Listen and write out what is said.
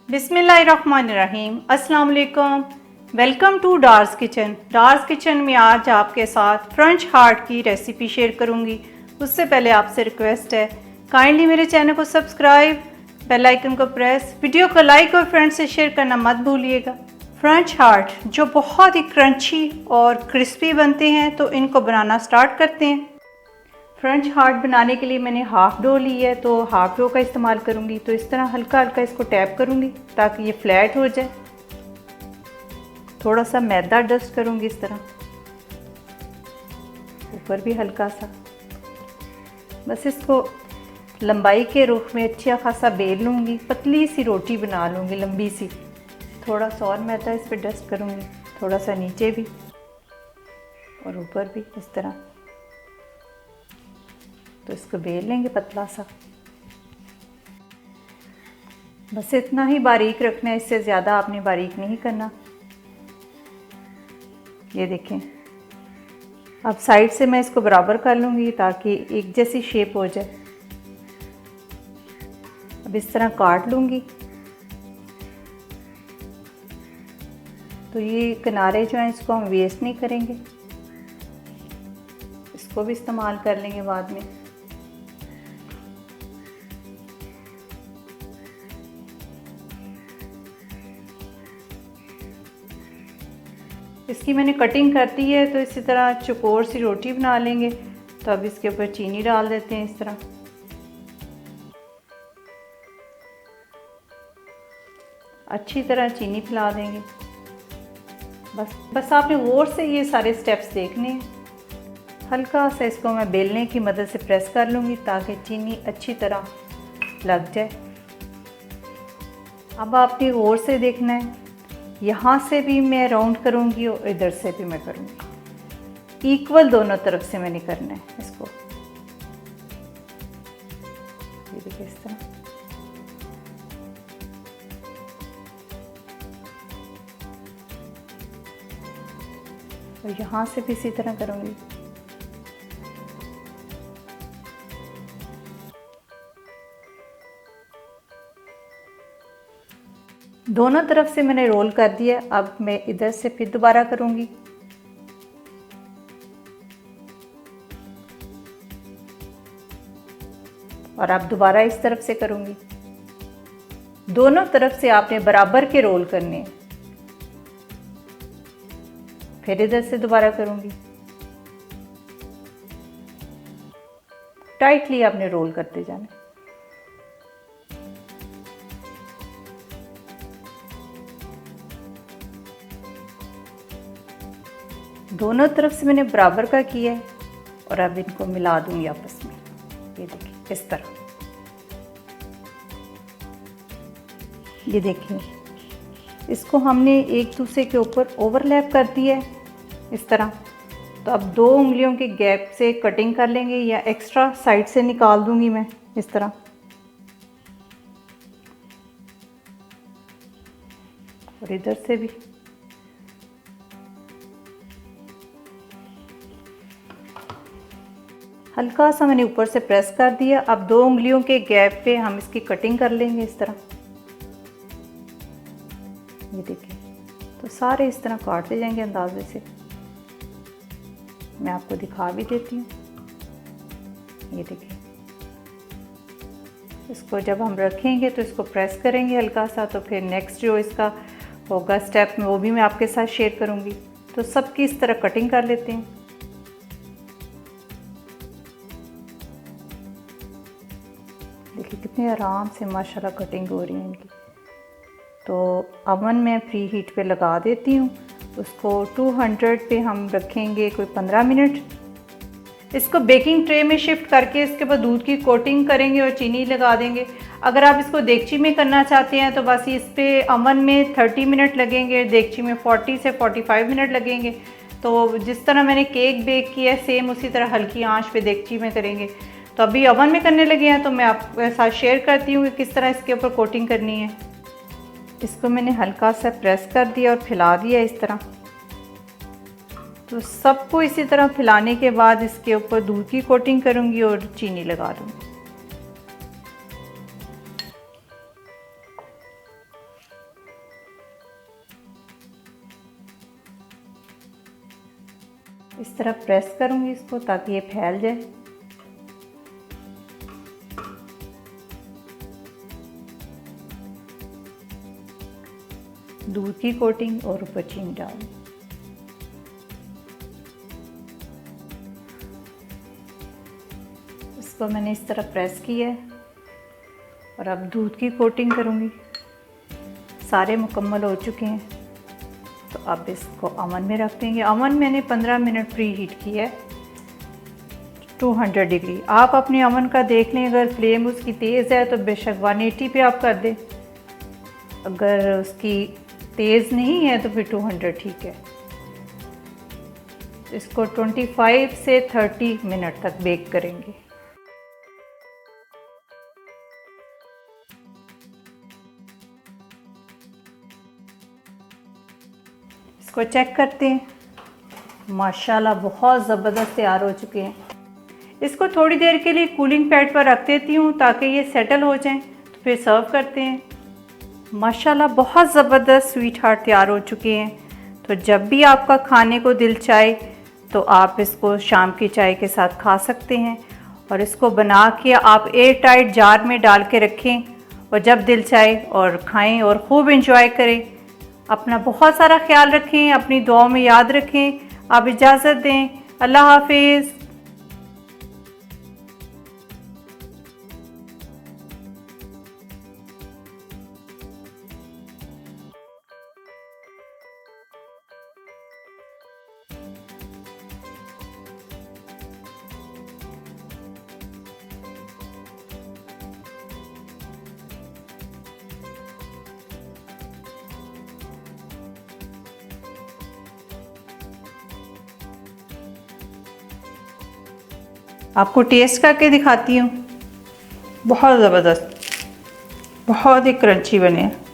बिस्मिल्लाहिर्रहमानिर्रहीम। अस्सलाम वालेकुम। Welcome to Dar's kitchen. Dar's kitchen में आज आपके साथ फ्रेंच हार्ट की रेसिपी शेयर करूंगी। उससे पहले आपसे रिक्वेस्ट है, काइंडली मेरे चैनल को सब्सक्राइब, बेल आइकन को प्रेस, वीडियो को लाइक और फ्रेंड से शेयर करना मत भूलिएगा। फ्रेंच हार्ट जो बहुत ही क्रंची और क्रिस्पी बनते हैं, तो इनको बनाना स्टार्ट करते हैं। फ्रेंच हार्ट बनाने के लिए मैंने हाफ़ डो ली है, तो हाफ़ डो का इस्तेमाल करूँगी। तो इस तरह हल्का हल्का इसको टैप करूँगी ताकि ये फ्लैट हो जाए। थोड़ा सा मैदा डस्ट करूँगी इस तरह, ऊपर भी हल्का सा। बस इसको लंबाई के रुख में अच्छा खासा बेल लूँगी, पतली सी रोटी बना लूँगी लंबी सी। थोड़ा सा और मैदा इस पर डस्ट करूँगी, थोड़ा सा नीचे भी और ऊपर भी इस तरह। तो इसको बेल लेंगे पतला सा। बस इतना ही बारीक रखना है, इससे ज़्यादा आपने बारीक नहीं करना। ये देखें, अब साइड से मैं इसको बराबर कर लूँगी ताकि एक जैसी शेप हो जाए। अब इस तरह काट लूँगी। तो ये किनारे जो हैं इसको हम वेस्ट नहीं करेंगे, इसको भी इस्तेमाल कर लेंगे बाद में। इसकी मैंने कटिंग कर दी है, तो इसी तरह चौकोर सी रोटी बना लेंगे। तो अब इसके ऊपर चीनी डाल देते हैं इस तरह। अच्छी तरह चीनी फैला देंगे। बस आपने गौर से ये सारे स्टेप्स देखने हैं। हल्का सा इसको मैं बेलने की मदद से प्रेस कर लूँगी ताकि चीनी अच्छी तरह लग जाए। अब आपने गौर से देखना है, यहाँ से भी मैं राउंड करूँगी और इधर से भी मैं करूँगी। इक्वल दोनों तरफ से मैंने करना है इसको। ये देखिए इस तरह। और यहाँ से भी इसी तरह करूँगी। दोनों तरफ से मैंने रोल कर दिया। अब मैं इधर से फिर दोबारा करूँगी। और अब दोबारा इस तरफ से करूँगी। दोनों तरफ से आपने बराबर के रोल करने हैं। फिर इधर से दोबारा करूँगी। टाइटली आपने रोल करते जाना। दोनों तरफ से मैंने बराबर का किया है और अब इनको मिला दूंगी आपस में। ये देखिए इस तरह। ये देखिए, इसको हमने एक दूसरे के ऊपर ओवरलैप कर दिया है इस तरह। तो अब 2 उंगलियों के गैप से कटिंग कर लेंगे, या एक्स्ट्रा साइड से निकाल दूंगी मैं इस तरह। और इधर से भी। हल्का सा मैंने ऊपर से प्रेस कर दिया। अब 2 उंगलियों के गैप पे हम इसकी कटिंग कर लेंगे इस तरह। ये देखिए, तो सारे इस तरह काटते जाएंगे अंदाजे से। मैं आपको दिखा भी देती हूँ। ये देखिए, इसको जब हम रखेंगे तो इसको प्रेस करेंगे हल्का सा, तो फिर नेक्स्ट जो इसका होगा स्टेप में वो भी मैं आपके साथ शेयर करूँगी। तो सबकी इस तरह कटिंग कर लेते हैं। देखिए कितने आराम से माशाल्लाह कटिंग हो रही है इनकी। तो अवन में प्री हीट पे लगा देती हूँ। उसको 200 पे हम रखेंगे कोई 15 मिनट। इसको बेकिंग ट्रे में शिफ्ट करके इसके बाद दूध की कोटिंग करेंगे और चीनी लगा देंगे। अगर आप इसको देगची में करना चाहते हैं तो बस इस पे अवन में 30 मिनट लगेंगे, देगची में 40 से 45 मिनट लगेंगे। तो जिस तरह मैंने केक बेक किया है सेम उसी तरह हल्की आंच पे देगची में करेंगे। तो अभी अवन में करने लगे हैं, तो मैं आपके साथ शेयर करती हूँ कि किस तरह इसके ऊपर कोटिंग करनी है। इसको मैंने हल्का सा प्रेस कर दिया और फैला दिया इस तरह। तो सबको इसी तरह फैलाने के बाद इसके ऊपर दूध की कोटिंग करूँगी और चीनी लगा दूँगी। इस तरह प्रेस करूँगी इसको ताकि ये फैल जाए। दूध की कोटिंग और ऊपर चीनी डाल। इसको मैंने इस तरह प्रेस किया है और अब दूध की कोटिंग करूँगी। सारे मुकम्मल हो चुके हैं तो अब इसको अवन में रख देंगे। अवन मैंने 15 मिनट प्री हीट किया है 200 डिग्री। आप अपने अवन का देख लें, अगर फ्लेम उसकी तेज़ है तो बेशक 180 पे आप कर दें, अगर उसकी तेज़ नहीं है तो फिर 200 ठीक है। इसको 25 से 30 मिनट तक बेक करेंगे। इसको चेक करते हैं, माशाल्लाह बहुत ज़बरदस्त तैयार हो चुके हैं। इसको थोड़ी देर के लिए कूलिंग पैड पर रख देती हूँ ताकि ये सेटल हो जाएं, तो फिर सर्व करते हैं। माशाल्लाह बहुत ज़बरदस्त स्वीट हार्ट तैयार हो चुके हैं। तो जब भी आपका खाने को दिल चाहे तो आप इसको शाम की चाय के साथ खा सकते हैं। और इसको बना के आप एयर टाइट जार में डाल के रखें और जब दिल चाहे और खाएं और ख़ूब इंजॉय करें। अपना बहुत सारा ख्याल रखें, अपनी दुआओं में याद रखें। आप इजाज़त दें, अल्लाह हाफिज़। आपको टेस्ट करके दिखाती हूँ। बहुत ज़बरदस्त, बहुत ही क्रंची बने हैं।